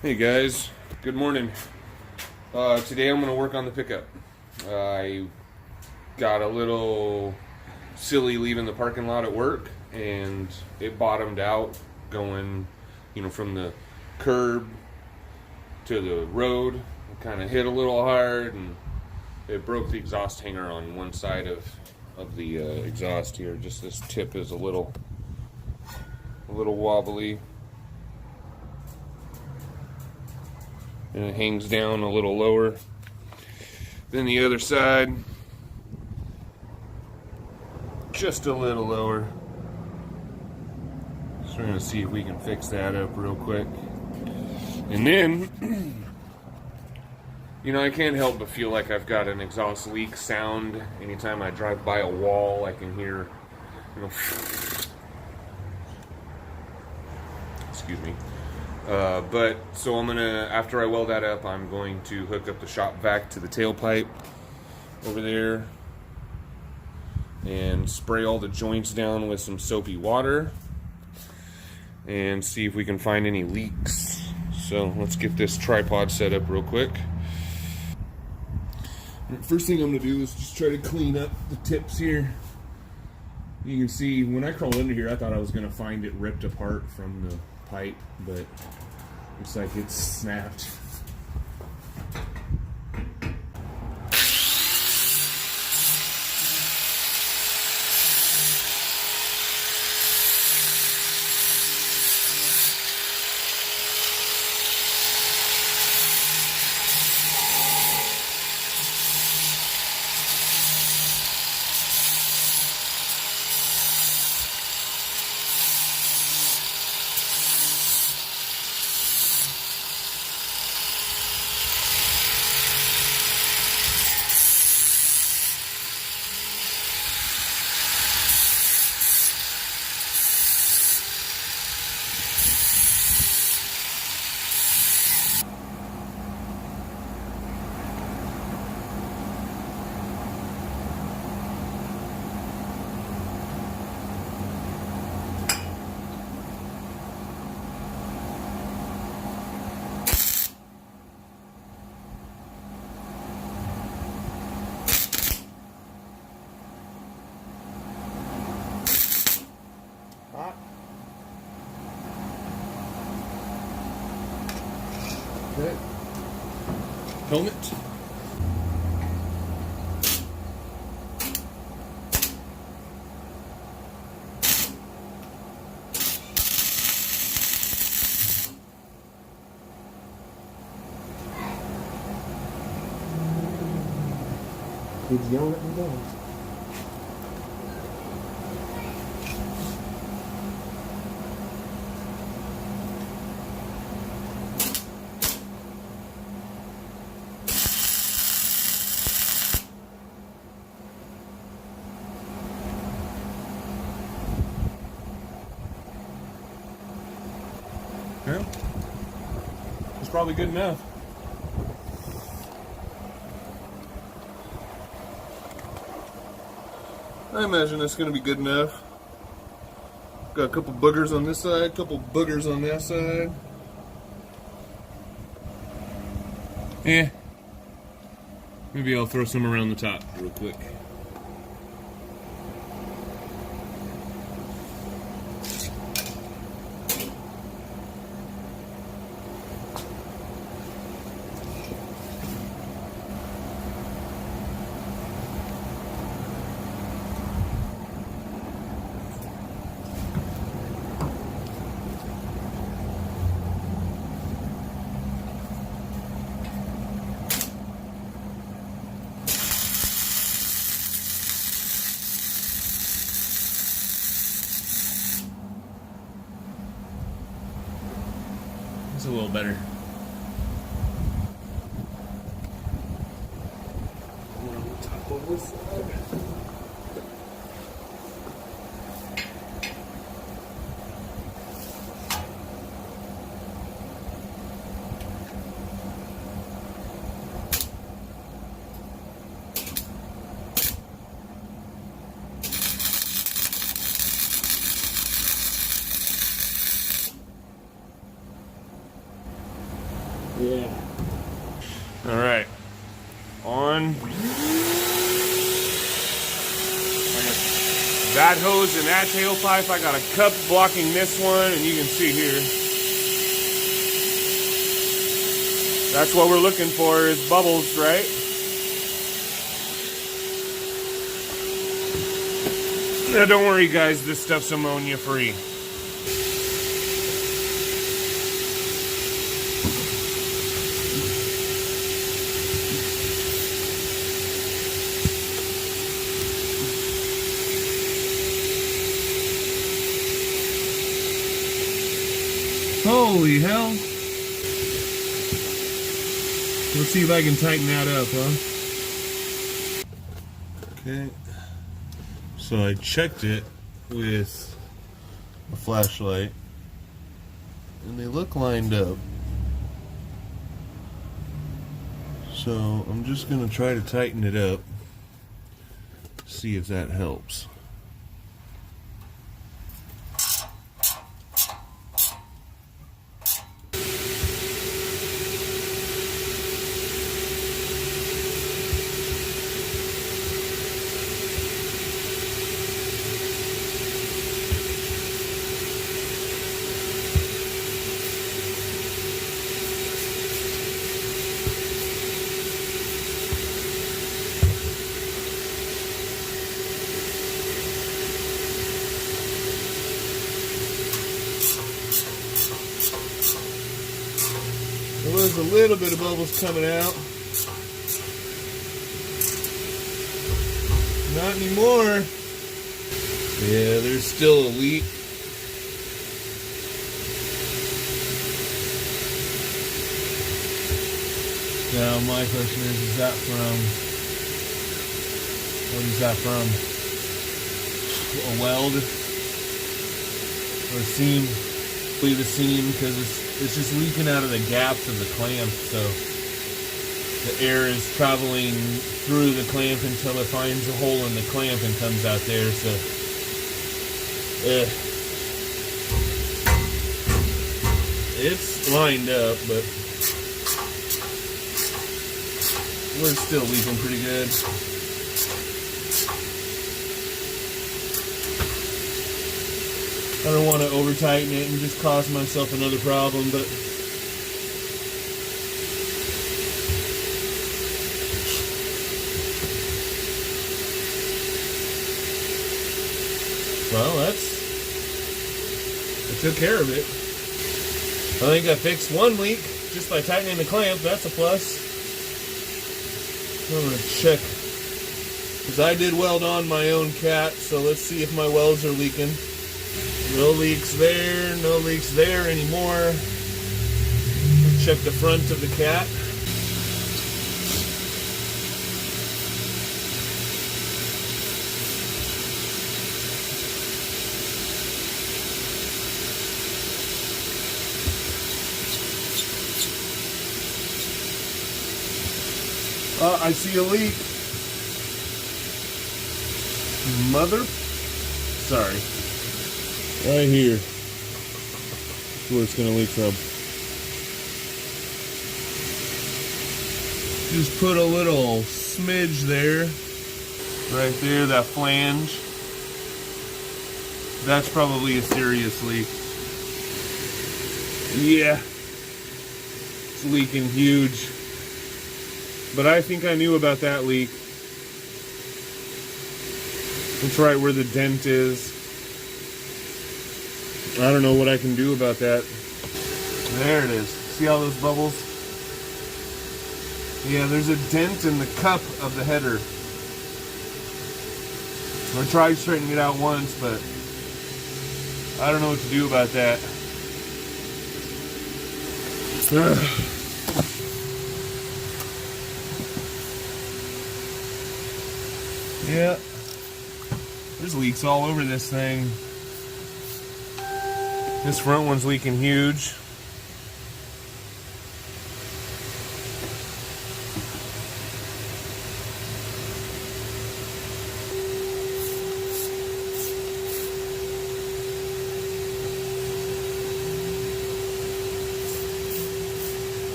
Hey guys, good morning. Today I'm going to work on the pickup. I got a little silly leaving the parking lot at work and it bottomed out going, from the curb to the road. It kind of hit a little hard and it broke the exhaust hanger on one side of the exhaust here. Just this tip is a little wobbly. And it hangs down a little lower than the other side, just a little lower. So we're gonna see if we can fix that up real quick. And then, I can't help but feel like I've got an exhaust leak sound. Anytime I drive by a wall, I can hear, excuse me. So I'm gonna, after I weld that up, I'm going to hook up the shop vac to the tailpipe over there and spray all the joints down with some soapy water and see if we can find any leaks. So let's get this tripod set up real quick. First thing I'm gonna do is just try to clean up the tips here. You can see when I crawled under here, I thought I was gonna find it ripped apart from the pipe, but looks like it's snapped. Okay. Helmet. Kids yelling at me dogs. Yeah, it's probably good enough. I imagine that's going to be good enough. Got a couple boogers on this side, a couple boogers on that side. Yeah. Maybe I'll throw some around the top real quick. It's a little better. One on the top of this side. Yeah. All right. On. That hose and that tailpipe, I got a cup blocking this one, and you can see here. That's what we're looking for, is bubbles, right? Now don't worry guys, this stuff's ammonia free. Holy hell. Let's see if I can tighten that up, huh? Okay. So I checked it with a flashlight and they look lined up. So I'm just going to try to tighten it up. See if that helps. Well, there's a little bit of bubbles coming out. Not anymore. Yeah, there's still a leak. Now my question is that from, what is that from? A weld? Or a seam? Probably the seam, because it's just leaking out of the gaps of the clamp, so the air is traveling through the clamp until it finds a hole in the clamp and comes out there, so it's lined up, but we're still leaking pretty good. I don't want to over tighten it and just cause myself another problem, but well, I took care of it. I think I fixed one leak just by tightening the clamp. That's a plus. I'm gonna check, because I did weld on my own cat, so let's see if my welds are leaking. No leaks there, no leaks there anymore. Check the front of the cat. I see a leak. Sorry. Right here. That's where it's going to leak from. Just put a little smidge there. Right there, that flange. That's probably a serious leak. Yeah. It's leaking huge. But I think I knew about that leak. It's right where the dent is. I don't know what I can do about that. There it is. See all those bubbles? Yeah, there's a dent in the cup of the header. I tried straightening it out once, but I don't know what to do about that. Yeah. There's leaks all over this thing. This front one's leaking huge.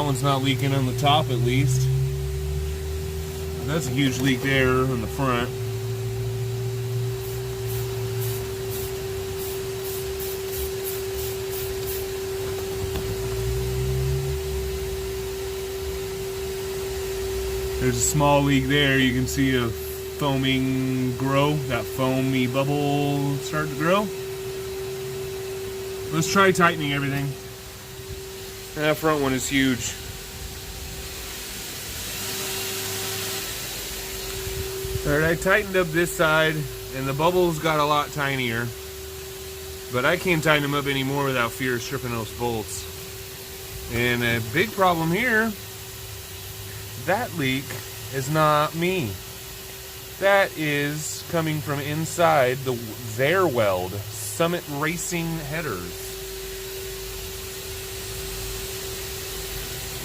one's not leaking on the top at least. That's a huge leak there in the front. There's a small leak there. You can see a foaming grow, that foamy bubble start to grow. Let's try tightening everything. That front one is huge. Alright, I tightened up this side and the bubbles got a lot tinier. But I can't tighten them up anymore without fear of stripping those bolts. And a big problem here, that leak is not me. That is coming from inside their weld, Summit Racing headers.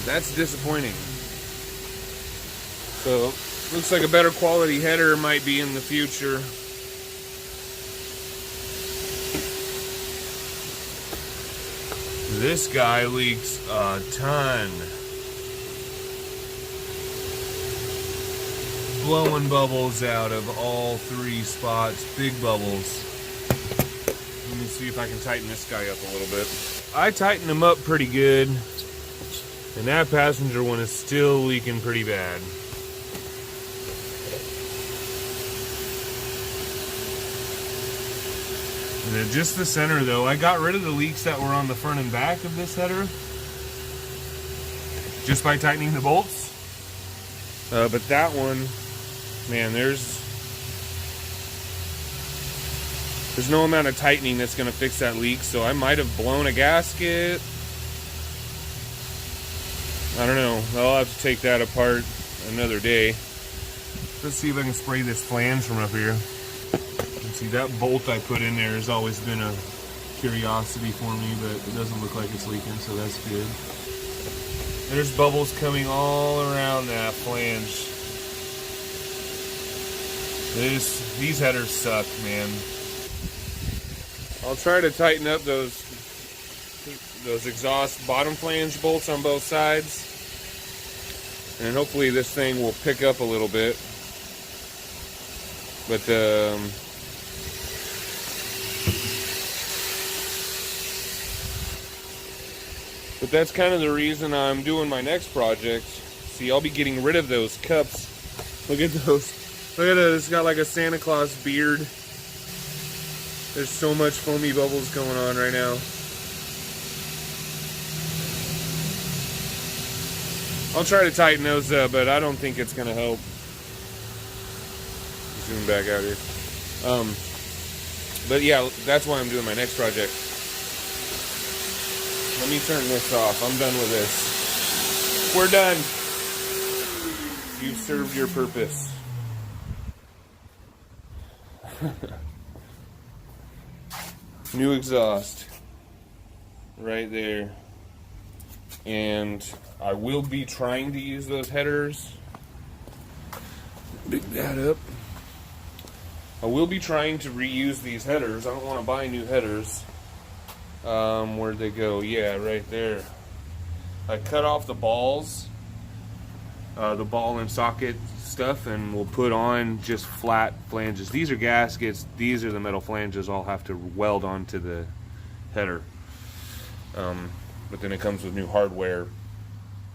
That's disappointing. So, looks like a better quality header might be in the future. This guy leaks a ton. Blowing bubbles out of all three spots, big bubbles. Let me see if I can tighten this guy up a little bit. I tightened him up pretty good, and that passenger one is still leaking pretty bad. And then just the center though, I got rid of the leaks that were on the front and back of this header just by tightening the bolts. But that one, man, there's no amount of tightening that's going to fix that leak, so I might have blown a gasket. I don't know. I'll have to take that apart another day. Let's see if I can spray this flange from up here. You can see that bolt I put in there has always been a curiosity for me, but it doesn't look like it's leaking, so that's good. There's bubbles coming all around that flange. These headers suck, man. I'll try to tighten up those exhaust bottom flange bolts on both sides, and hopefully this thing will pick up a little bit. But that's kind of the reason I'm doing my next project. See, I'll be getting rid of those cups. Look at those. Look at it, it's got like a Santa Claus beard. There's so much foamy bubbles going on right now. I'll try to tighten those up, but I don't think it's gonna help. Zoom back out here. But yeah, that's why I'm doing my next project. Let me turn this off. I'm done with this. We're done. You've served your purpose. New exhaust right there, and I will be trying to use those headers. Pick that up. I will be trying to reuse these headers. I don't want to buy new headers. Where'd they go? Yeah, right there. I cut off the balls, the ball and socket stuff, and we'll put on just flat flanges. These are gaskets, these are the metal flanges I'll have to weld onto the header. But then it comes with new hardware,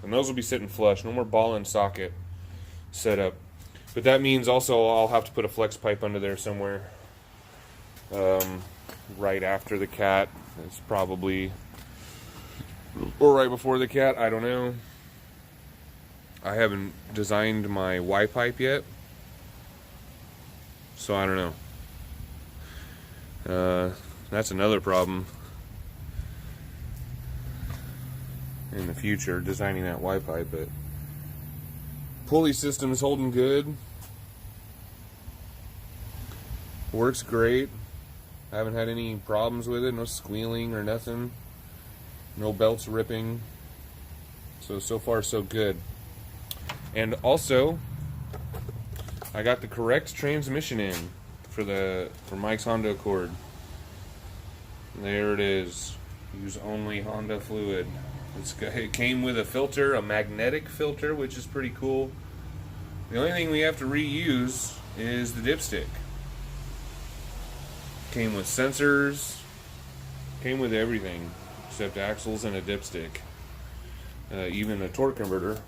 and those will be sitting flush. No more ball and socket setup. But that means also I'll have to put a flex pipe under there somewhere. Right after the cat. It's probably, or right before the cat, I don't know. I haven't designed my Y pipe yet, so I don't know. That's another problem in the future, designing that Y pipe. But pulley system is holding good, works great. I haven't had any problems with it, no squealing or nothing, no belts ripping. So far so good. And also, I got the correct transmission in for Mike's Honda Accord. There it is. Use only Honda fluid. It came with a filter, a magnetic filter, which is pretty cool. The only thing we have to reuse is the dipstick. Came with sensors, came with everything except axles and a dipstick, even a torque converter.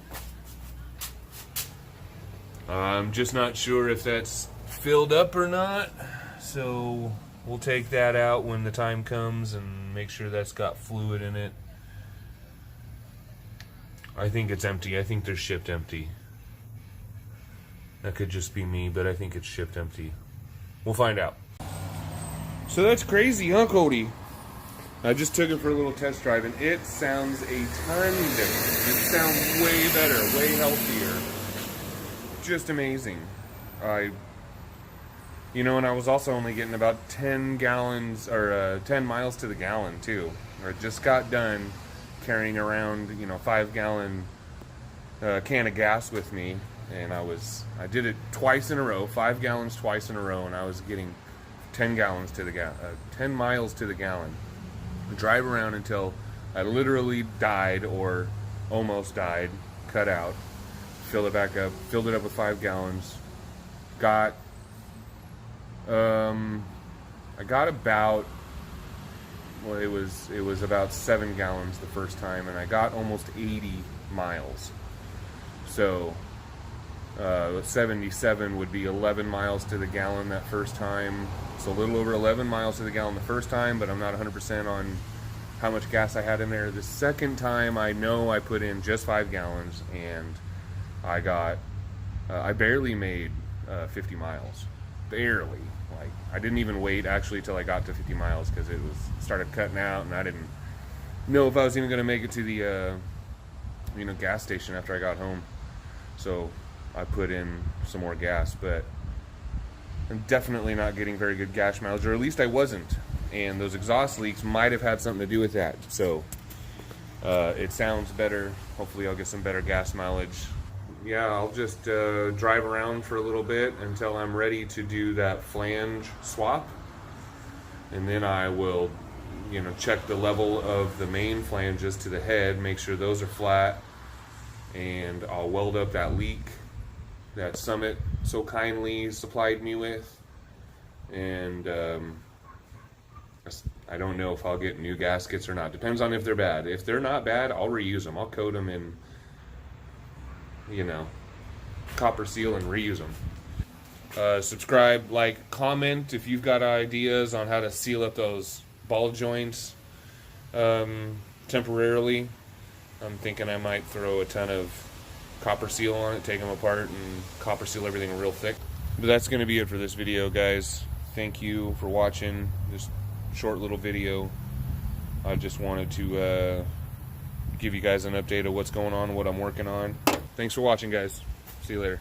I'm just not sure if that's filled up or not, so we'll take that out when the time comes and make sure that's got fluid in it. I think it's empty. I think they're shipped empty. That could just be me, but I think it's shipped empty. We'll find out. So that's crazy, huh, Cody? I just took it for a little test drive, and it sounds a ton different. It sounds way better, way healthier. Just amazing. You know, and I was also only getting about 10 gallons, or 10 miles to the gallon, too. I just got done carrying around, 5-gallon can of gas with me, and I did it twice in a row, 5 gallons twice in a row, and I was getting 10 gallons to the 10 miles to the gallon. Drive around until I literally died or almost died, cut out, fill it back up, filled it up with 5 gallons, got I got about, well, it was about 7 gallons the first time, and I got almost 80 miles. So 77 would be 11 miles to the gallon that first time. So a little over 11 miles to the gallon the first time, but I'm not 100% on how much gas I had in there. The second time, I know I put in just 5 gallons, and I barely made 50 miles. Barely. Like, I didn't even wait actually till I got to 50 miles because it started cutting out, and I didn't know if I was even going to make it to the gas station after I got home. So I put in some more gas, but I'm definitely not getting very good gas mileage, or at least I wasn't. And those exhaust leaks might have had something to do with that. So it sounds better. Hopefully I'll get some better gas mileage. Yeah, I'll just drive around for a little bit until I'm ready to do that flange swap. And then I will, check the level of the main flanges to the head, make sure those are flat. And I'll weld up that leak that Summit so kindly supplied me with. And I don't know if I'll get new gaskets or not. Depends on if they're bad. If they're not bad, I'll reuse them. I'll coat them in, copper seal and reuse them. Subscribe, like, comment if you've got ideas on how to seal up those ball joints temporarily. I'm thinking I might throw a ton of copper seal on it, take them apart, and copper seal everything real thick. But that's going to be it for this video, guys. Thank you for watching this short little video. I just wanted to give you guys an update of what's going on, what I'm working on. Thanks for watching, guys. See you later.